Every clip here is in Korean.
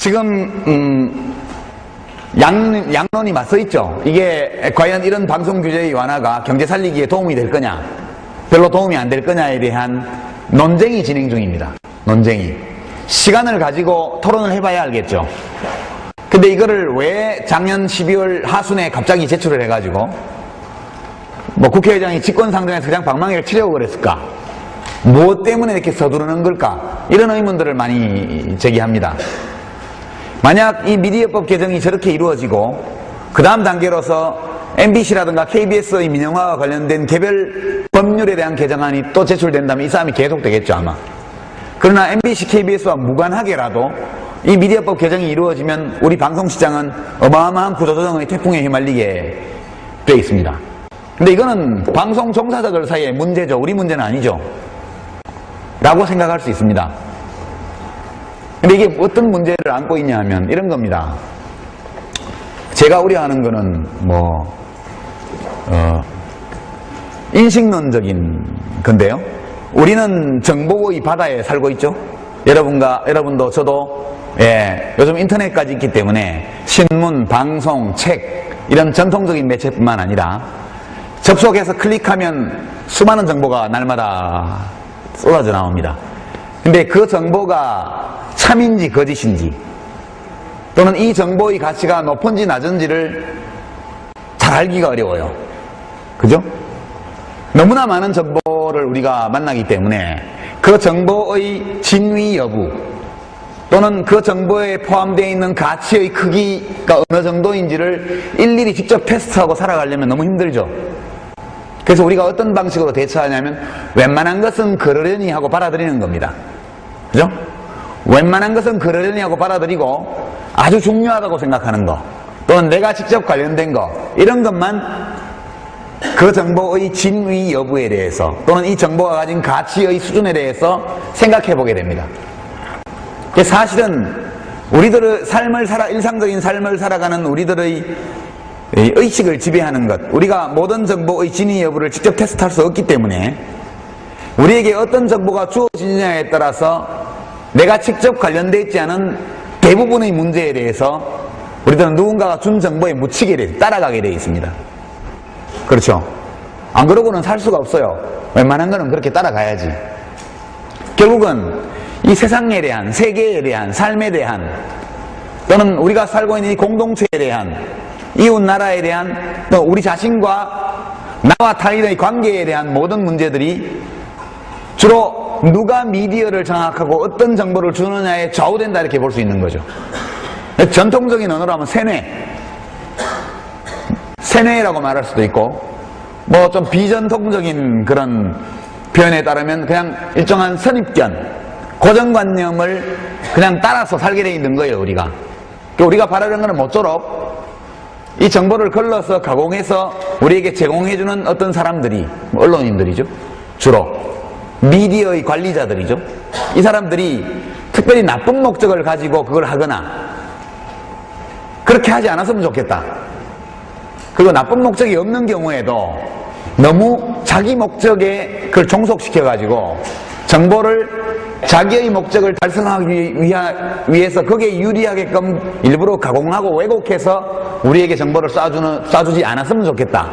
지금 양론이 맞서 있죠. 이게 과연 이런 방송 규제의 완화가 경제 살리기에 도움이 될 거냐, 별로 도움이 안 될 거냐에 대한 논쟁이 진행 중입니다. 논쟁이. 시간을 가지고 토론을 해봐야 알겠죠. 근데 이거를 왜 작년 12월 하순에 갑자기 제출을 해가지고 뭐 국회의장이 직권상정에서 그냥 방망이를 치려고 그랬을까? 무엇 때문에 이렇게 서두르는 걸까? 이런 의문들을 많이 제기합니다. 만약 이 미디어법 개정이 저렇게 이루어지고 그 다음 단계로서 MBC라든가 KBS의 민영화와 관련된 개별 법률에 대한 개정안이 또 제출된다면 이 싸움이 계속되겠죠, 아마. 그러나 MBC, KBS와 무관하게라도 이 미디어법 개정이 이루어지면 우리 방송시장은 어마어마한 구조조정의 태풍에 휘말리게 돼 있습니다. 근데 이거는 방송 종사자들 사이의 문제죠. 우리 문제는 아니죠. 라고 생각할 수 있습니다. 근데 이게 어떤 문제를 안고 있냐 하면 이런 겁니다. 제가 우려하는 거는 인식론적인 건데요. 우리는 정보의 바다에 살고 있죠. 여러분도 저도 요즘 인터넷까지 있기 때문에 신문, 방송, 책 이런 전통적인 매체뿐만 아니라 접속해서 클릭하면 수많은 정보가 날마다 쏟아져 나옵니다. 근데 그 정보가 참인지 거짓인지 또는 이 정보의 가치가 높은지 낮은지를 잘 알기가 어려워요. 그죠? 너무나 많은 정보를 우리가 만나기 때문에 그 정보의 진위 여부 또는 그 정보에 포함되어 있는 가치의 크기가 어느 정도인지를 일일이 직접 테스트하고 살아가려면 너무 힘들죠. 그래서 우리가 어떤 방식으로 대처하냐면 웬만한 것은 그러려니 하고 받아들이는 겁니다. 그죠? 웬만한 것은 그러려니 하고 받아들이고 아주 중요하다고 생각하는 거 또는 내가 직접 관련된 거 이런 것만 그 정보의 진위 여부에 대해서 또는 이 정보가 가진 가치의 수준에 대해서 생각해 보게 됩니다. 사실은 우리들의 일상적인 삶을 살아가는 우리들의 의식을 지배하는 것, 우리가 모든 정보의 진위 여부를 직접 테스트할 수 없기 때문에 우리에게 어떤 정보가 주어지느냐에 따라서 내가 직접 관련되어 있지 않은 대부분의 문제에 대해서 우리들은 누군가가 준 정보에 묻히게 돼, 따라가게 되어 있습니다. 그렇죠? 안 그러고는 살 수가 없어요. 웬만한 거는 그렇게 따라가야지. 결국은 이 세상에 대한, 세계에 대한, 삶에 대한 또는 우리가 살고 있는 이 공동체에 대한, 이웃 나라에 대한, 또 우리 자신과 나와 타인의 관계에 대한 모든 문제들이 주로 누가 미디어를 장악하고 어떤 정보를 주느냐에 좌우된다 이렇게 볼 수 있는 거죠. 전통적인 언어로 하면 세뇌라고 말할 수도 있고 뭐 좀 비전통적인 그런 표현에 따르면 그냥 일정한 선입견, 고정관념을 그냥 따라서 살게 돼 있는 거예요, 우리가. 우리가 바라는 것은 모쪼록 이 정보를 걸러서 가공해서 우리에게 제공해주는 어떤 사람들이, 언론인들이죠. 주로. 미디어의 관리자들이죠. 이 사람들이 특별히 나쁜 목적을 가지고 그걸 하거나 그렇게 하지 않았으면 좋겠다. 그리고 나쁜 목적이 없는 경우에도 너무 자기 목적에 그걸 종속시켜가지고 정보를 자기의 목적을 달성하기 위해서 거기에 유리하게끔 일부러 가공하고 왜곡해서 우리에게 정보를 쏴주지 않았으면 좋겠다.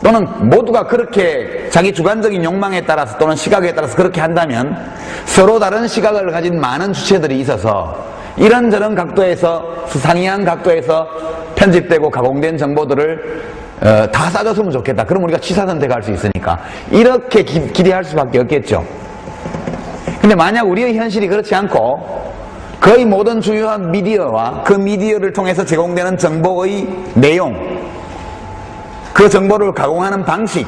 또는 모두가 그렇게 자기 주관적인 욕망에 따라서 또는 시각에 따라서 그렇게 한다면 서로 다른 시각을 가진 많은 주체들이 있어서 이런저런 각도에서 상이한 각도에서 편집되고 가공된 정보들을 다 싸줬으면 좋겠다. 그럼 우리가 취사선택할 수 있으니까 이렇게 기대할 수밖에 없겠죠. 근데 만약 우리의 현실이 그렇지 않고 거의 모든 주요한 미디어와 그 미디어를 통해서 제공되는 정보의 내용, 그 정보를 가공하는 방식,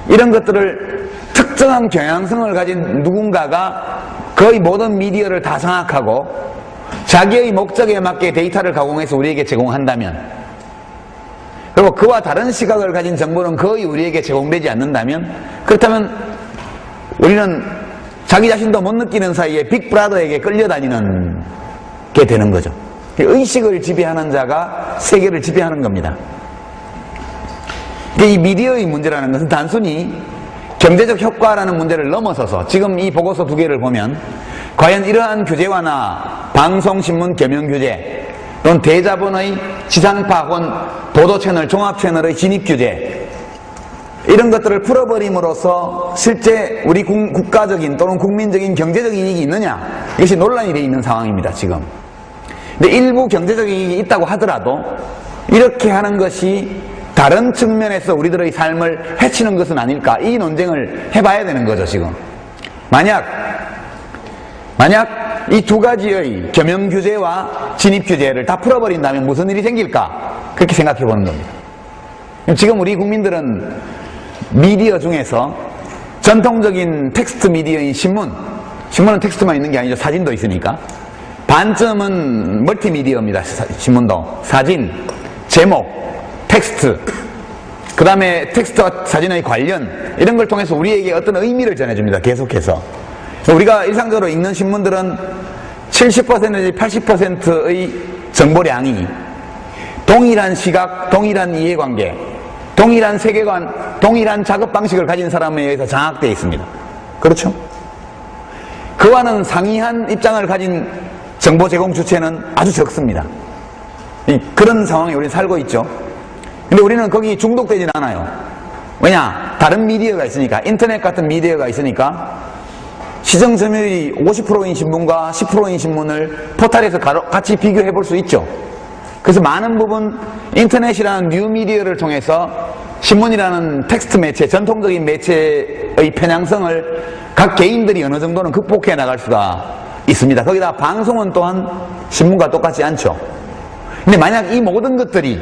이런 것들을 특정한 경향성을 가진 누군가가 거의 모든 미디어를 다 장악하고 자기의 목적에 맞게 데이터를 가공해서 우리에게 제공한다면, 그리고 그와 다른 시각을 가진 정보는 거의 우리에게 제공되지 않는다면, 그렇다면 우리는 자기 자신도 못 느끼는 사이에 빅브라더에게 끌려다니는 게 되는 거죠. 의식을 지배하는 자가 세계를 지배하는 겁니다. 이 미디어의 문제라는 것은 단순히 경제적 효과라는 문제를 넘어서서 지금 이 보고서 두 개를 보면 과연 이러한 규제와나 방송신문 겸용규제 또는 대자본의 지상파 혹은 보도채널, 종합채널의 진입규제 이런 것들을 풀어버림으로써 실제 우리 국가적인 또는 국민적인 경제적 이익이 있느냐, 이것이 논란이 되어 있는 상황입니다, 지금. 근데 일부 경제적 이익이 있다고 하더라도 이렇게 하는 것이 다른 측면에서 우리들의 삶을 해치는 것은 아닐까, 이 논쟁을 해봐야 되는 거죠, 지금. 만약 이 두 가지의 겸용규제와 진입규제를 다 풀어버린다면 무슨 일이 생길까, 그렇게 생각해 보는 겁니다. 지금 우리 국민들은 미디어 중에서 전통적인 텍스트 미디어인 신문은 텍스트만 있는 게 아니죠. 사진도 있으니까. 반점은 멀티미디어입니다. 신문도. 사진, 제목, 텍스트, 그 다음에 텍스트와 사진의 관련, 이런 걸 통해서 우리에게 어떤 의미를 전해줍니다. 계속해서. 우리가 일상적으로 읽는 신문들은 70%내지 80%의 정보량이 동일한 시각, 동일한 이해관계, 동일한 세계관, 동일한 작업 방식을 가진 사람에 의해서 장악되어 있습니다. 그렇죠? 그와는 상이한 입장을 가진 정보 제공 주체는 아주 적습니다. 그런 상황에 우리는 살고 있죠. 근데 우리는 거기 중독되진 않아요. 왜냐? 다른 미디어가 있으니까, 인터넷 같은 미디어가 있으니까 시정 점유율이 50%인 신문과 10%인 신문을 포털에서 같이 비교해 볼 수 있죠. 그래서 많은 부분 인터넷이라는 뉴미디어를 통해서 신문이라는 텍스트 매체, 전통적인 매체의 편향성을 각 개인들이 어느 정도는 극복해 나갈 수가 있습니다. 거기다 방송은 또한 신문과 똑같지 않죠. 근데 만약 이 모든 것들이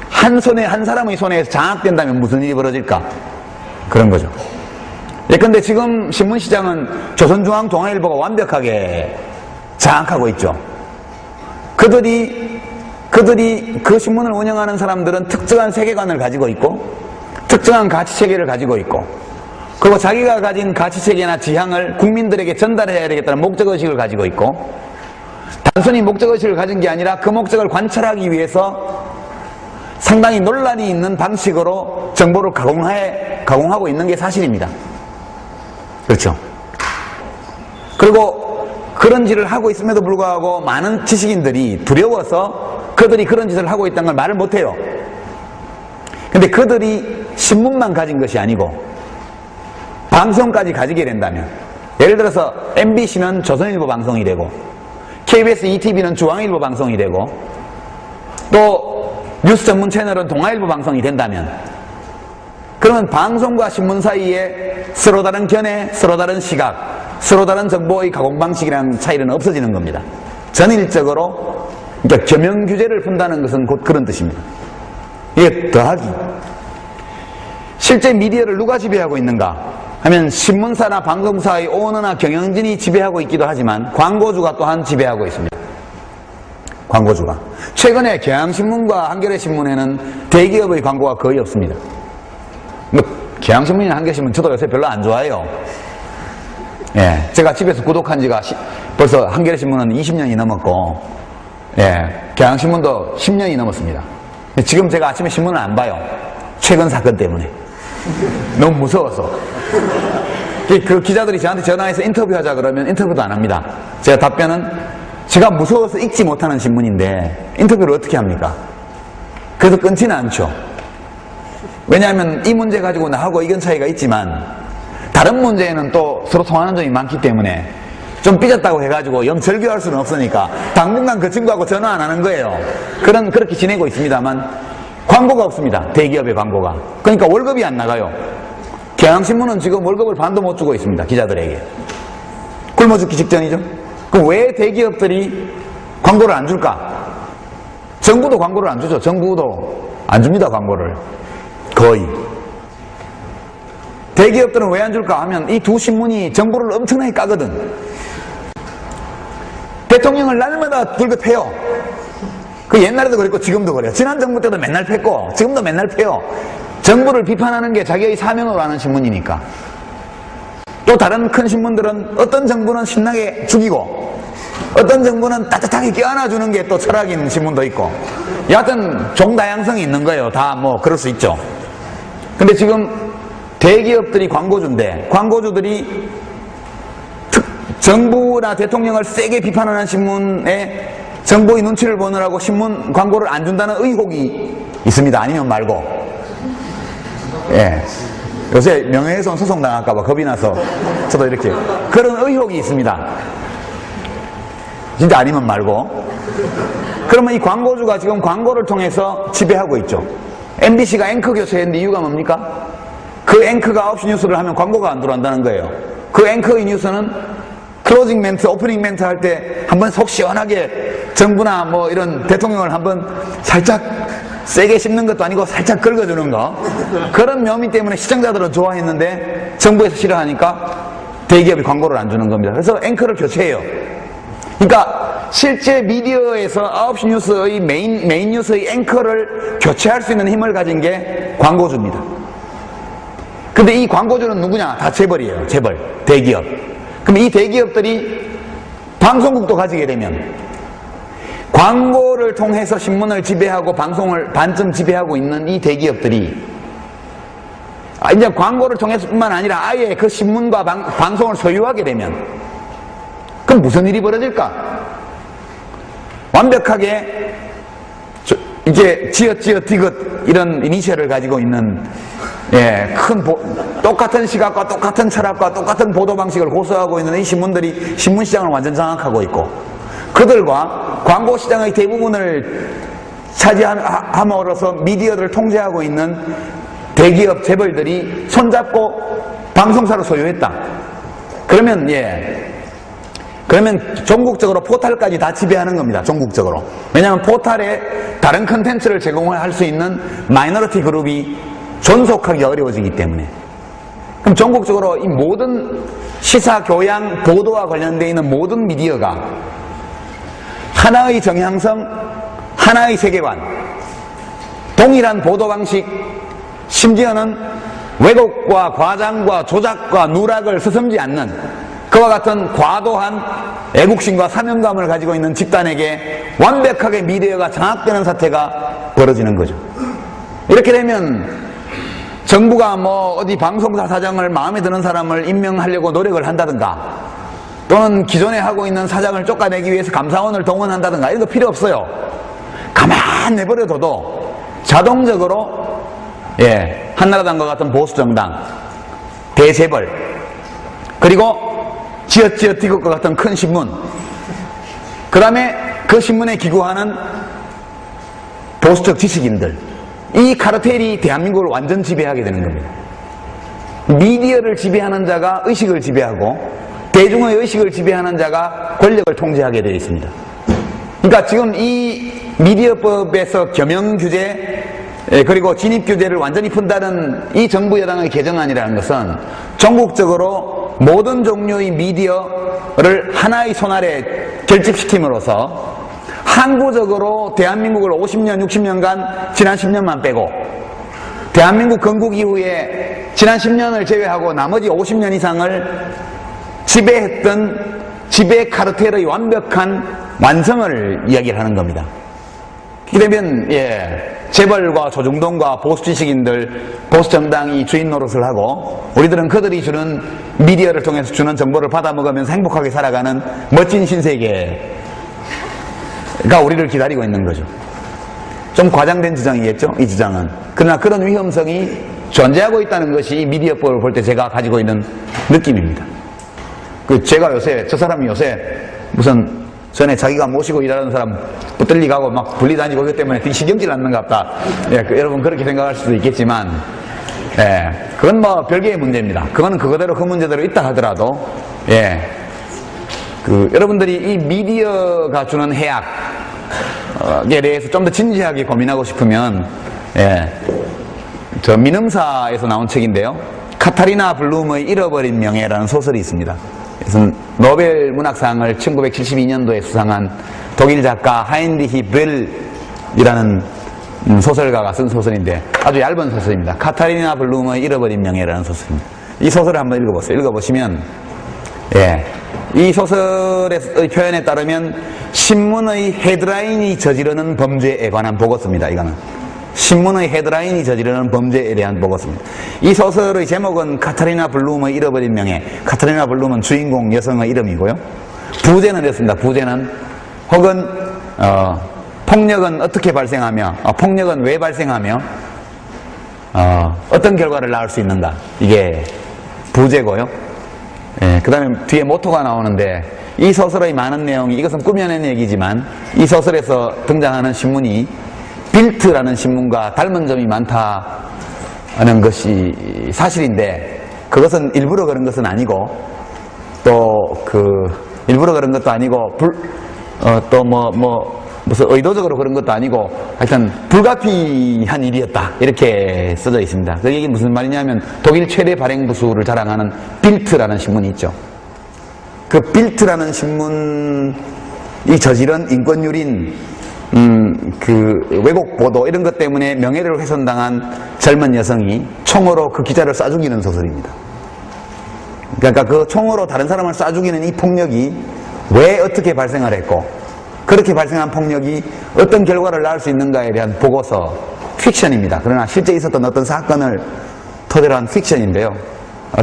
한 사람의 손에서 장악된다면 무슨 일이 벌어질까? 그런 거죠. 예컨대 지금 신문시장은 조선중앙동아일보가 완벽하게 장악하고 있죠. 그들이 그 신문을 운영하는 사람들은 특정한 세계관을 가지고 있고 특정한 가치체계를 가지고 있고, 그리고 자기가 가진 가치체계나 지향을 국민들에게 전달해야 되겠다는 목적의식을 가지고 있고, 단순히 목적의식을 가진 게 아니라 그 목적을 관철하기 위해서 상당히 논란이 있는 방식으로 정보를 가공하고 있는 게 사실입니다. 그렇죠? 그리고 그런 짓을 하고 있음에도 불구하고 많은 지식인들이 두려워서 그들이 그런 짓을 하고 있다는 걸 말을 못해요. 근데 그들이 신문만 가진 것이 아니고 방송까지 가지게 된다면, 예를 들어서 MBC는 조선일보 방송이 되고 KBS ETV는 중앙일보 방송이 되고 또 뉴스 전문 채널은 동아일보 방송이 된다면, 그러면 방송과 신문 사이에 서로 다른 견해, 서로 다른 시각, 서로 다른 정보의 가공 방식이라는 차이는 없어지는 겁니다. 전일적으로, 그러니까 겸용규제를 푼다는 것은 곧 그런 뜻입니다. 이게 더하기. 실제 미디어를 누가 지배하고 있는가 하면 신문사나 방송사의 오너나 경영진이 지배하고 있기도 하지만 광고주가 또한 지배하고 있습니다. 광고주가. 최근에 경향신문과 한겨레신문에는 대기업의 광고가 거의 없습니다. 경향신문이나 한겨레신문 저도 요새 별로 안 좋아해요. 예, 제가 집에서 구독한 지가 벌써 한겨레신문은 20년이 넘었고, 예, 경향신문도 10년이 넘었습니다. 지금 제가 아침에 신문을 안 봐요. 최근 사건 때문에. 너무 무서워서. 그 기자들이 저한테 전화해서 인터뷰하자 그러면 인터뷰도 안 합니다. 제가 답변은 제가 무서워서 읽지 못하는 신문인데 인터뷰를 어떻게 합니까? 그래서 끊지는 않죠. 왜냐하면 이 문제 가지고 나하고 의견 차이가 있지만 다른 문제에는 또 서로 통하는 점이 많기 때문에 좀 삐졌다고 해가지고 영 절교할 수는 없으니까 당분간 그 친구하고 전화 안 하는 거예요. 그렇게 지내고 있습니다만 광고가 없습니다. 대기업의 광고가. 그러니까 월급이 안 나가요. 경향신문은 지금 월급을 반도 못 주고 있습니다. 기자들에게. 굶어 죽기 직전이죠. 그럼 왜 대기업들이 광고를 안 줄까? 정부도 광고를 안 주죠. 정부도 안 줍니다. 광고를. 거의. 대기업들은 왜 안 줄까 하면 이 두 신문이 정보를 엄청나게 까거든. 대통령을 날마다 불긋 패요. 그 옛날에도 그랬고 지금도 그래요. 지난 정부 때도 맨날 팼고 지금도 맨날 패요. 정부를 비판하는 게 자기의 사명으로 하는 신문이니까. 또 다른 큰 신문들은 어떤 정부는 신나게 죽이고 어떤 정부는 따뜻하게 껴안아주는 게 또 철학인 신문도 있고, 여하튼 종다양성이 있는 거예요. 다 뭐 그럴 수 있죠. 근데 지금 대기업들이 광고주인데 광고주들이 정부나 대통령을 세게 비판하는 신문에 정부의 눈치를 보느라고 신문 광고를 안 준다는 의혹이 있습니다. 아니면 말고. 예. 요새 명예훼손 소송 당할까봐 겁이 나서 저도 이렇게. 그런 의혹이 있습니다. 진짜 아니면 말고. 그러면 이 광고주가 지금 광고를 통해서 지배하고 있죠. MBC가 앵커 교체했는데 이유가 뭡니까? 그 앵커가 9시 뉴스를 하면 광고가 안 들어간다는 거예요. 그 앵커의 뉴스는 클로징 멘트, 오프닝 멘트 할 때 한번 속 시원하게 정부나 뭐 이런 대통령을 한번 살짝 세게 씹는 것도 아니고 살짝 긁어주는 거. 그런 묘미 때문에 시청자들은 좋아했는데 정부에서 싫어하니까 대기업이 광고를 안 주는 겁니다. 그래서 앵커를 교체해요. 그러니까 실제 미디어에서 9시 뉴스의 메인 뉴스의 앵커를 교체할 수 있는 힘을 가진 게 광고주입니다. 근데 이 광고주는 누구냐? 다 재벌이에요. 재벌, 대기업. 그럼 이 대기업들이 방송국도 가지게 되면 광고를 통해서 신문을 지배하고 방송을 반쯤 지배하고 있는 이 대기업들이 이제 광고를 통해서뿐만 아니라 아예 그 신문과 방송을 소유하게 되면 그럼 무슨 일이 벌어질까? 완벽하게 이제 지읒지읒 이런 이니셜을 가지고 있는 똑같은 시각과 똑같은 철학과 똑같은 보도 방식을 고수하고 있는 이 신문들이 신문 시장을 완전 장악하고 있고 그들과 광고 시장의 대부분을 차지함으로써 미디어를 통제하고 있는 대기업 재벌들이 손잡고 방송사를 소유했다. 그러면 전국적으로 포탈까지 다 지배하는 겁니다. 전국적으로. 왜냐하면 포탈에 다른 컨텐츠를 제공을 할 수 있는 마이너리티 그룹이 존속하기 어려워지기 때문에. 그럼 전국적으로 이 모든 시사, 교양, 보도와 관련되어 있는 모든 미디어가 하나의 정향성, 하나의 세계관, 동일한 보도 방식, 심지어는 왜곡과 과장과 조작과 누락을 서슴지 않는 그와 같은 과도한 애국심과 사명감을 가지고 있는 집단에게 완벽하게 미디어가 장악되는 사태가 벌어지는 거죠. 이렇게 되면 정부가 뭐 어디 방송사 사장을 마음에 드는 사람을 임명하려고 노력을 한다든가 또는 기존에 하고 있는 사장을 쫓아내기 위해서 감사원을 동원한다든가 이런 거 필요 없어요. 가만 내버려둬도 자동적으로 한나라당과 같은 보수정당, 대재벌 그리고 지읒지읒 티격과 같은 큰 신문 그 다음에 그 신문에 기고하는 보수적 지식인들 이 카르텔이 대한민국을 완전 지배하게 되는 겁니다. 미디어를 지배하는 자가 의식을 지배하고 대중의 의식을 지배하는 자가 권력을 통제하게 되어 있습니다. 그러니까 지금 이 미디어법에서 겸용규제 그리고 진입규제를 완전히 푼다는 이 정부 여당의 개정안이라는 것은 전국적으로 모든 종류의 미디어를 하나의 손 아래 결집시킴으로써 항구적으로 대한민국을 50년, 60년간 지난 10년만 빼고 대한민국 건국 이후에 지난 10년을 제외하고 나머지 50년 이상을 지배했던 지배 카르텔의 완벽한 완성을 이야기를 하는 겁니다. 이렇게 되면 재벌과 조중동과 보수 지식인들, 보수 정당이 주인 노릇을 하고 우리들은 그들이 주는 미디어를 통해서 주는 정보를 받아먹으면서 행복하게 살아가는 멋진 신세계가 우리를 기다리고 있는 거죠. 좀 과장된 주장이겠죠? 이 주장은. 그러나 그런 위험성이 존재하고 있다는 것이 이 미디어법을 볼 때 제가 가지고 있는 느낌입니다. 제가 요새 저 사람이 요새 무슨 전에 자기가 모시고 일하는 사람 붙들리 가고 막 분리 다니고 그것 때문에 되게 신경질 났는가 보다. 여러분 그렇게 생각할 수도 있겠지만 그건 뭐 별개의 문제입니다. 그거는 그거대로 그 문제대로 있다 하더라도 여러분들이 이 미디어가 주는 해악에 대해서 좀 더 진지하게 고민하고 싶으면 저 민음사에서 나온 책인데요. 카타리나 블룸의 잃어버린 명예라는 소설이 있습니다. 그래서 노벨 문학상을 1972년도에 수상한 독일 작가 하인리히 벨이라는 소설가가 쓴 소설인데 아주 얇은 소설입니다. 카타리나 블룸의 잃어버린 명예라는 소설입니다. 이 소설을 한번 읽어보세요. 읽어보시면 이 소설의 표현에 따르면 신문의 헤드라인이 저지르는 범죄에 관한 보고서입니다. 이거는 신문의 헤드라인이 저지르는 범죄에 대한 보고서입니다. 이 소설의 제목은 카타리나 블룸의 잃어버린 명예. 카타리나 블룸은 주인공 여성의 이름이고요. 부제는 이렇습니다. 부제는 혹은 폭력은 어떻게 발생하며 폭력은 왜 발생하며 어떤 결과를 낳을 수 있는가, 이게 부제고요. 예, 그 다음에 뒤에 모토가 나오는데, 이 소설의 많은 내용이, 이것은 꾸며낸 얘기지만 이 소설에서 등장하는 신문이 빌트라는 신문과 닮은 점이 많다는 것이 사실인데, 그것은 일부러 그런 것은 아니고, 또 일부러 그런 것도 아니고, 무슨 의도적으로 그런 것도 아니고, 하여튼 불가피한 일이었다, 이렇게 써져 있습니다. 그 얘기는 무슨 말이냐면, 독일 최대 발행부수를 자랑하는 빌트라는 신문이 있죠. 그 빌트라는 신문이 저지른 인권유린 왜곡 보도, 이런 것 때문에 명예를 훼손당한 젊은 여성이 총으로 그 기자를 쏴 죽이는 소설입니다. 그러니까 그 총으로 다른 사람을 쏴 죽이는 이 폭력이 왜 어떻게 발생을 했고, 그렇게 발생한 폭력이 어떤 결과를 낳을 수 있는가에 대한 보고서, 픽션입니다. 그러나 실제 있었던 어떤 사건을 토대로 한 픽션인데요.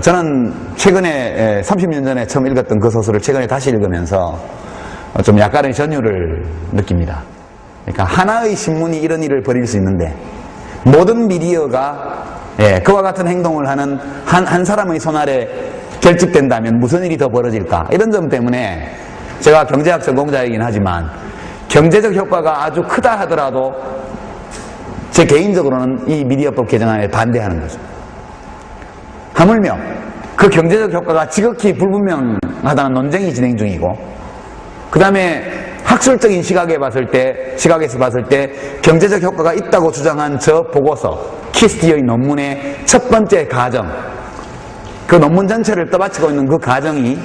저는 최근에 30년 전에 처음 읽었던 그 소설을 최근에 다시 읽으면서 좀 약간의 전율을 느낍니다. 그러니까 하나의 신문이 이런 일을 벌일 수 있는데, 모든 미디어가 그와 같은 행동을 하는 한 사람의 손 아래 결집된다면 무슨 일이 더 벌어질까, 이런 점 때문에 제가 경제학 전공자이긴 하지만 경제적 효과가 아주 크다 하더라도 제 개인적으로는 이 미디어법 개정안에 반대하는 거죠. 하물며 그 경제적 효과가 지극히 불분명하다는 논쟁이 진행 중이고, 그 다음에 학술적인 시각에서 봤을 때 경제적 효과가 있다고 주장한 저 보고서, 키스티어의 논문의 첫 번째 가정, 그 논문 전체를 떠받치고 있는 그 가정이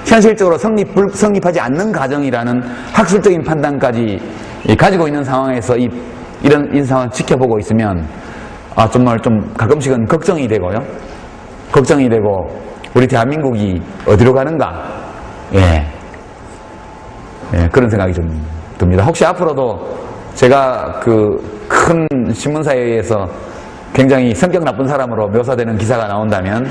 현실적으로 성립하지 않는 가정이라는 학술적인 판단까지 가지고 있는 상황에서 이런 상황을 지켜보고 있으면 정말 좀 가끔씩은 걱정이 되고요. 걱정이 되고, 우리 대한민국이 어디로 가는가, 그런 생각이 좀 듭니다. 혹시 앞으로도 제가 큰 신문사에서 굉장히 성격 나쁜 사람으로 묘사되는 기사가 나온다면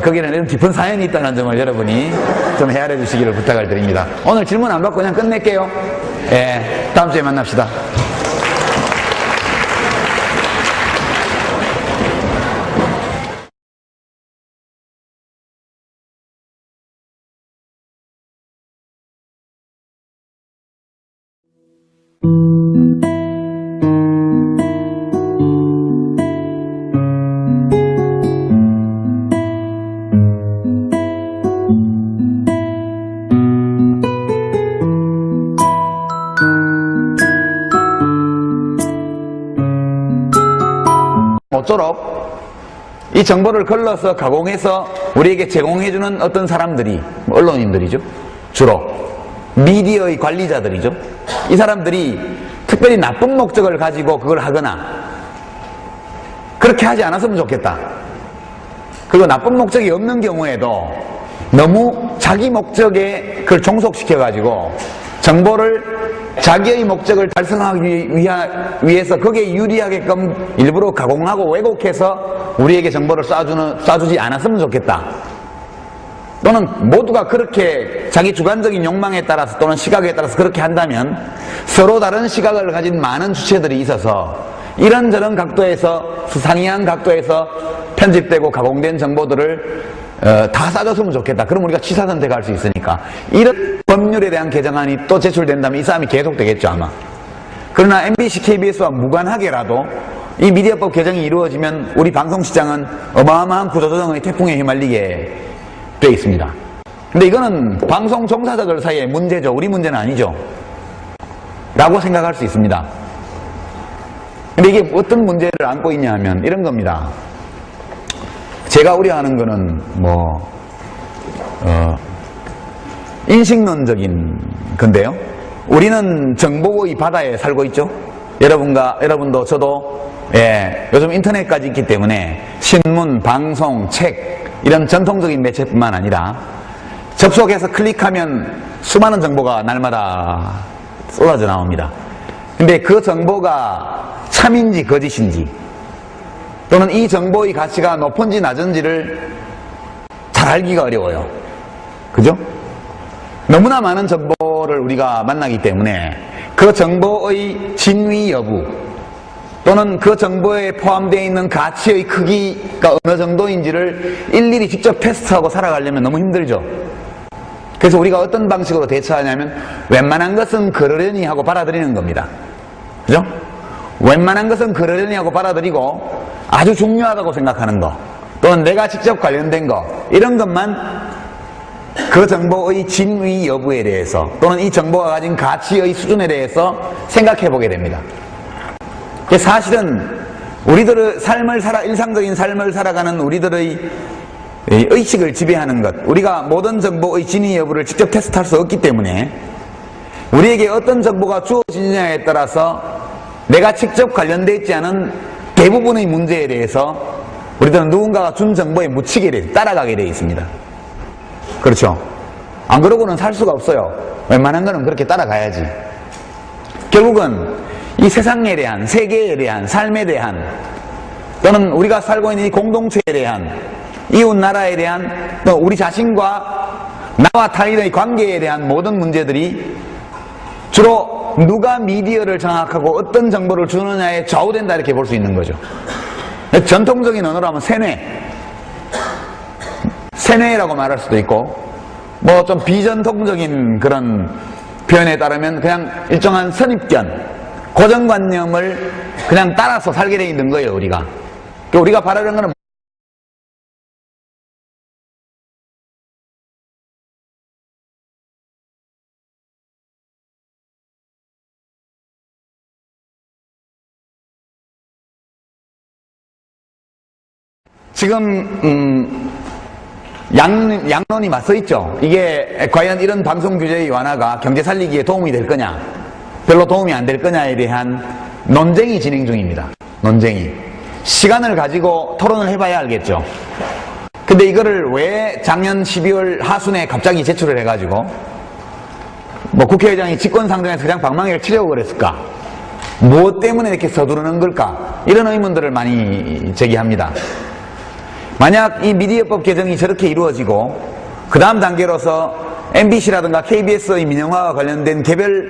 거기는 이런 깊은 사연이 있다는 점을 여러분이 좀 헤아려 주시기를 부탁을 드립니다. 오늘 질문 안 받고 그냥 끝낼게요. 다음 주에 만납시다. 모쪼록 이 정보를 걸러서 가공해서 우리에게 제공해주는 어떤 사람들이, 언론인들이죠. 주로 미디어의 관리자들이죠. 이 사람들이 특별히 나쁜 목적을 가지고 그걸 하거나 그렇게 하지 않았으면 좋겠다. 그리고 나쁜 목적이 없는 경우에도 너무 자기 목적에 그걸 종속시켜가지고 정보를 자기의 목적을 달성하기 위해서 거기에 유리하게끔 일부러 가공하고 왜곡해서 우리에게 정보를 쏴주지 않았으면 좋겠다. 또는 모두가 그렇게 자기 주관적인 욕망에 따라서 또는 시각에 따라서 그렇게 한다면 서로 다른 시각을 가진 많은 주체들이 있어서 이런저런 각도에서, 상이한 각도에서 편집되고 가공된 정보들을 다 쏴줬으면 좋겠다. 그럼 우리가 취사 선택할 수 있으니까. 이런 법률에 대한 개정안이 또 제출된다면 이 싸움이 계속되겠죠, 아마. 그러나 MBC, KBS와 무관하게라도 이 미디어법 개정이 이루어지면 우리 방송시장은 어마어마한 구조조정의 태풍에 휘말리게 돼 있습니다. 근데 이거는 방송 종사자들 사이의 문제죠. 우리 문제는 아니죠. 라고 생각할 수 있습니다. 근데 이게 어떤 문제를 안고 있냐 하면 이런 겁니다. 제가 우려하는 거는 인식론적인 건데요. 우리는 정보의 바다에 살고 있죠. 여러분도 저도 요즘 인터넷까지 있기 때문에 신문, 방송, 책 이런 전통적인 매체뿐만 아니라 접속해서 클릭하면 수많은 정보가 날마다 쏟아져 나옵니다. 근데 그 정보가 참인지 거짓인지 또는 이 정보의 가치가 높은지 낮은지를 잘 알기가 어려워요. 그죠? 너무나 많은 정보를 우리가 만나기 때문에 그 정보의 진위 여부 또는 그 정보에 포함되어 있는 가치의 크기가 어느 정도인지를 일일이 직접 테스트하고 살아가려면 너무 힘들죠. 그래서 우리가 어떤 방식으로 대처하냐면 웬만한 것은 그러려니 하고 받아들이는 겁니다. 그죠? 웬만한 것은 그러려니 하고 받아들이고 아주 중요하다고 생각하는 거 또는 내가 직접 관련된 거 이런 것만 그 정보의 진위 여부에 대해서 또는 이 정보가 가진 가치의 수준에 대해서 생각해 보게 됩니다. 사실은 우리들의 일상적인 삶을 살아가는 우리들의 의식을 지배하는 것, 우리가 모든 정보의 진위 여부를 직접 테스트할 수 없기 때문에 우리에게 어떤 정보가 주어지느냐에 따라서 내가 직접 관련되어 있지 않은 대부분의 문제에 대해서 우리들은 누군가가 준 정보에 묻히게 따라가게 되어 있습니다. 그렇죠? 안 그러고는 살 수가 없어요. 웬만한 거는 그렇게 따라가야지. 결국은 이 세상에 대한, 세계에 대한, 삶에 대한 또는 우리가 살고 있는 이 공동체에 대한, 이웃 나라에 대한, 또 우리 자신과 나와 타인의 관계에 대한 모든 문제들이 주로 누가 미디어를 장악하고 어떤 정보를 주느냐에 좌우된다 이렇게 볼 수 있는 거죠. 전통적인 언어로 하면 세뇌라고 말할 수도 있고 뭐 좀 비전통적인 그런 표현에 따르면 그냥 일정한 선입견, 고정관념을 그냥 따라서 살게 돼 있는 거예요. 우리가 바라는 거는 지금 양론이 맞서 있죠. 이게 과연 이런 방송 규제의 완화가 경제 살리기에 도움이 될 거냐 별로 도움이 안 될 거냐에 대한 논쟁이 진행 중입니다. 논쟁이. 시간을 가지고 토론을 해봐야 알겠죠. 근데 이거를 왜 작년 12월 하순에 갑자기 제출을 해가지고 뭐 국회의장이 직권상정에서 그냥 방망이를 치려고 그랬을까? 무엇 때문에 이렇게 서두르는 걸까? 이런 의문들을 많이 제기합니다. 만약 이 미디어법 개정이 저렇게 이루어지고 그 다음 단계로서 MBC라든가 KBS의 민영화와 관련된 개별